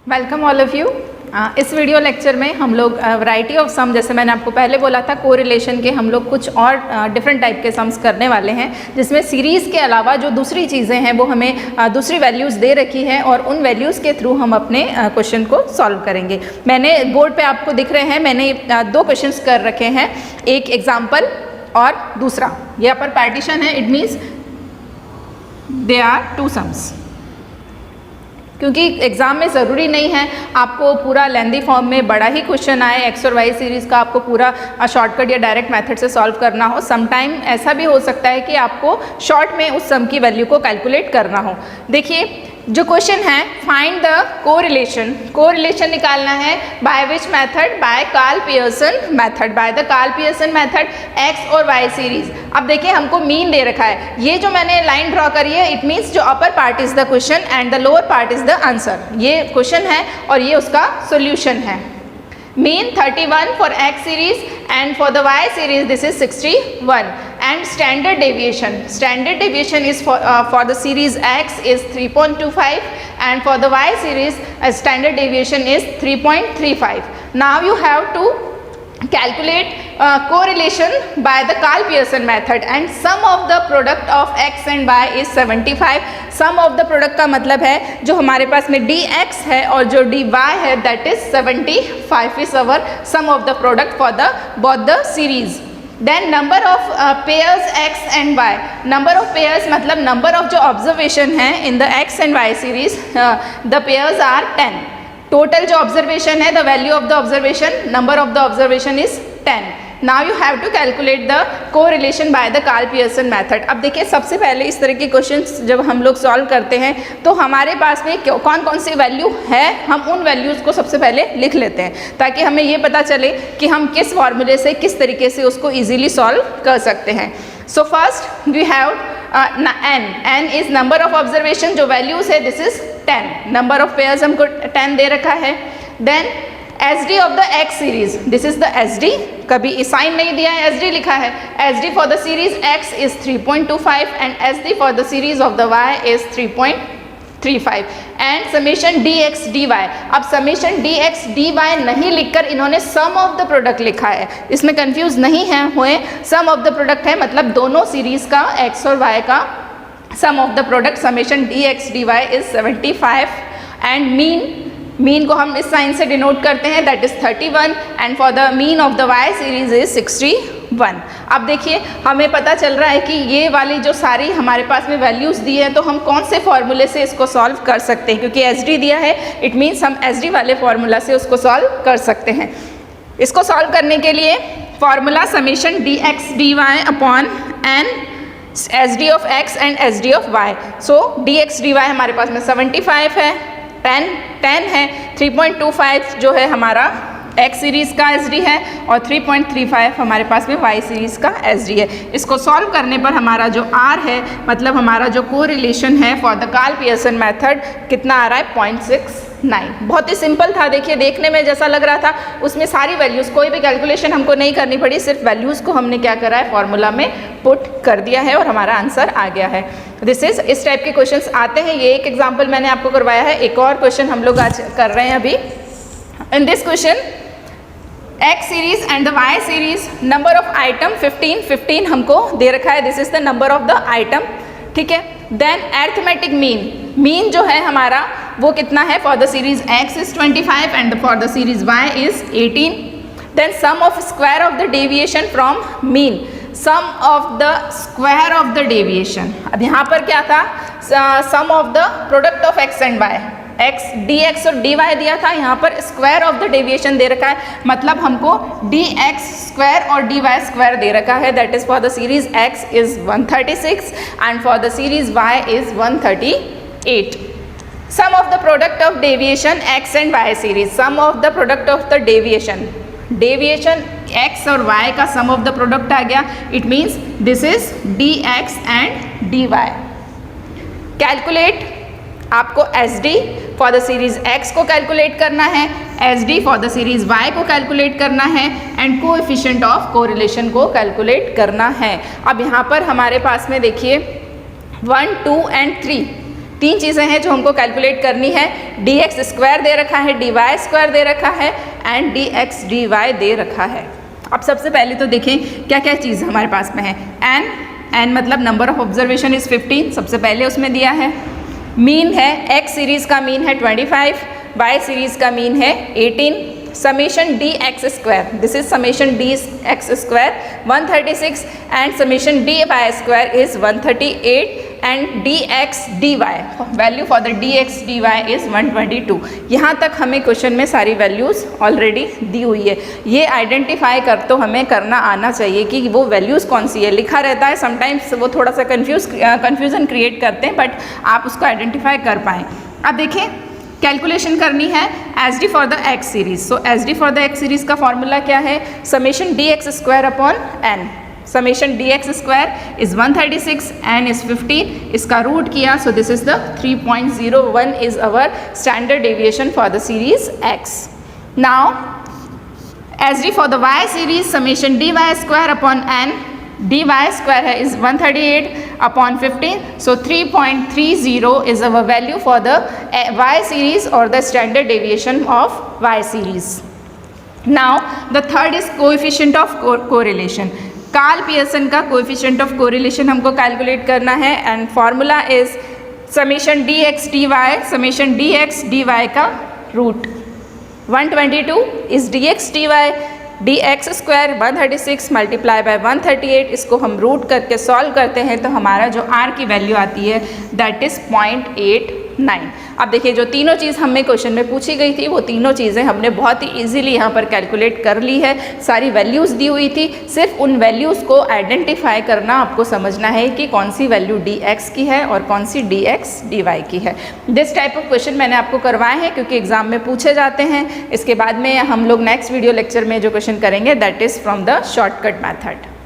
Welcome all of you. इस video lecture में हम लोग वैरायटी ऑफ सम, जैसे मैंने आपको पहले बोला था, कोरिलेशन के हम लोग कुछ और डिफरेंट टाइप के सम्स करने वाले हैं, जिसमें सीरीज़ के अलावा जो दूसरी चीज़ें हैं वो हमें दूसरी वैल्यूज़ दे रखी हैं और उन वैल्यूज़ के थ्रू हम अपने क्वेश्चन को सॉल्व करेंगे। मैंने बोर्ड पे आपको दिख रहे हैं, मैंने दो क्वेश्चंस कर रखे हैं, एक एग्जाम्पल और दूसरा यहाँ पर पार्टीशन है। It means they are two sums, क्योंकि एग्ज़ाम में ज़रूरी नहीं है आपको पूरा लेंदी फॉर्म में बड़ा ही क्वेश्चन आए, एक्स और वाई सीरीज़ का आपको पूरा शॉर्टकट या डायरेक्ट मेथड से सॉल्व करना हो। समटाइम ऐसा भी हो सकता है कि आपको शॉर्ट में उस सम की वैल्यू को कैलकुलेट करना हो। देखिए जो क्वेश्चन है, फाइंड द कोरिलेशन, कोरिलेशन निकालना है by which method, by Karl Pearson method, by the Karl Pearson method X और वाई सीरीज। अब देखिए हमको मीन दे रखा है, ये जो मैंने लाइन ड्रॉ करी है, इट मीन्स जो upper part is the question and the lower part is the answer. ये क्वेश्चन है और ये उसका सोल्यूशन है। Mean 31 for x series and for the y series this is 61, and standard deviation is for the series x is 3.25 and for the y series standard deviation is 3.35. Now you have to calculate correlation by the Karl Pearson method and sum of the product of x and y is 75. sum of the product का मतलब है जो हमारे पास में dx है और जो dy है, that is 75 is our sum of the product for the both the series. Then number of pairs x and y, number of pairs मतलब number of जो observation है in the x and y series, the pairs are 10. Total जो observation है, the value of the observation, number of the observation is 10. Now you have to calculate the correlation by the Karl Pearson method. अब देखिए सबसे पहले इस तरह के questions जब हम लोग सॉल्व करते हैं तो हमारे पास में कौन कौन सी वैल्यू है, हम उन वैल्यूज़ को सबसे पहले लिख लेते हैं ताकि हमें ये पता चले कि हम किस फॉर्मूले से किस तरीके से उसको ईजिली सॉल्व कर सकते हैं। So first we have n is number of observation, जो वैल्यूज है this is 10, number of pairs हमको 10 दे रखा है। Then SD of the x series, this is the SD, कभी साइन नहीं दिया है, SD लिखा है। SD for the series x is 3.25 and SD for the series of the y is 3.35 and summation dx dy। अब summation dx dy नहीं लिखकर इन्होंने सम ऑफ द प्रोडक्ट लिखा है, इसमें कंफ्यूज नहीं है हुए, सम ऑफ द प्रोडक्ट है मतलब दोनों सीरीज का x और y का sum of the product, summation dx dy is 75 and mean को हम इस साइन से डिनोट करते हैं, that is 31 and for the mean of the y series is 61. अब देखिए हमें पता चल रहा है कि ये वाली जो सारी हमारे पास में वैल्यूज़ दी है तो हम कौन से फॉर्मूले से इसको सॉल्व कर सकते हैं, क्योंकि SD दिया है इट मीन्स हम SD वाले फॉर्मूला से उसको सॉल्व कर सकते हैं। इसको सॉल्व करने के लिए formula summation dx dy upon n SD of x and SD of y। So dx dy हमारे पास में 75 है, 10 है, 3.25 जो है हमारा x सीरीज़ का SD है और 3.35 हमारे पास में y सीरीज़ का SD है। इसको सॉल्व करने पर हमारा जो r है, मतलब हमारा जो कोरिलेशन है for the Karl Pearson method, कितना आ रहा है 0.69। बहुत ही सिंपल था, देखिए देखने में जैसा लग रहा था, उसमें सारी वैल्यूज़, कोई भी कैलकुलेशन हमको नहीं करनी पड़ी, सिर्फ वैल्यूज़ को हमने क्या करा है, फॉर्मूला में पुट कर दिया है और हमारा आंसर आ गया है। दिस इज, इस टाइप के क्वेश्चंस आते हैं। ये एक एग्जाम्पल मैंने आपको करवाया है, एक और क्वेश्चन हम लोग आज कर रहे हैं अभी। In this question x series and the y series, number of item 15 हमको दे रखा है, this is the number of the item, ठीक है। देन अरिथमेटिक मीन जो है हमारा वो कितना है, for the series x is 25 and for the series y is 18. Then sum of square of the deviation from mean, sum of the square of the deviation. अब यहाँ पर क्या था, sum of the product of x and y, x dx और dy दिया था, यहाँ पर स्क्वायर ऑफ द डेविएशन दे रखा है, मतलब हमको dx स्क्वायर और dy स्क्वायर दे रखा है, that is for the series x is 136 and for the series y is 138. Sum of the product of deviation x and y series, sum of the product of the deviation x और y का sum of the product आ गया, it means this is dx and dy. Calculate, आपको SD for the series x को calculate करना है, SD for the series y को calculate करना है एंड कोएफिशिएंट ऑफ कोरिलेशन को कैलकुलेट करना है। अब यहाँ पर हमारे पास में देखिए 1, 2 एंड 3, तीन चीज़ें हैं जो हमको कैलकुलेट करनी है। dx स्क्वायर दे रखा है, dy स्क्वायर दे रखा है एंड dx dy दे रखा है। अब सबसे पहले तो देखें क्या क्या चीज़ हमारे पास में है। n मतलब नंबर ऑफ ऑब्जर्वेशन इज़ 15, सबसे पहले उसमें दिया है। मीन है, x सीरीज़ का मीन है 25, y सीरीज़ का मीन है 18। Summation D X square, this is summation D X square 136 and summation D Y square is 138 and D X D Y value for the D X D Y is 122। यहाँ तक हमें question में सारी values already दी हुई है। ये identify कर तो हमें करना आना चाहिए कि वो वैल्यूज़ कौन सी है। लिखा रहता है समटाइम्स वो थोड़ा सा कन्फ्यूज़न क्रिएट करते हैं, बट आप उसको आइडेंटिफाई कर पाएँ। अब देखें कैलकुलेशन करनी है H D for the X series. So H D for the X series का फॉर्मूला क्या है, summation D X square upon N. Summation D X square is 136, N is 15, इसका रूट किया, so this is the 3.01 is our standard deviation for the series X. Now H D for the Y series, summation D Y square upon N, dy square है is 138 upon 15, so 3.30 is our value for the y series or the standard deviation of y series. Now the third is coefficient of correlation. Karl Pearson का coefficient of correlation हमको calculate करना है and formula is summation D X D Y, summation D X D Y का root 122 is D X D Y, D X square 136 multiply by 138, इसको हम root करके solve करते हैं तो हमारा जो r की वैल्यू आती है दैट इज़ 0.89। अब देखिए जो तीनों चीज़ हमें क्वेश्चन में पूछी गई थी वो तीनों चीज़ें हमने बहुत ही इजीली यहाँ पर कैलकुलेट कर ली है। सारी वैल्यूज़ दी हुई थी, सिर्फ उन वैल्यूज़ को आइडेंटिफाई करना आपको समझना है कि कौन सी वैल्यू डी एक्स की है और कौन सी डी एक्स डी वाई की है। दिस टाइप ऑफ क्वेश्चन मैंने आपको करवाए हैं क्योंकि एग्जाम में पूछे जाते हैं। इसके बाद में हम लोग नेक्स्ट वीडियो लेक्चर में जो क्वेश्चन करेंगे that is from the shortcut method.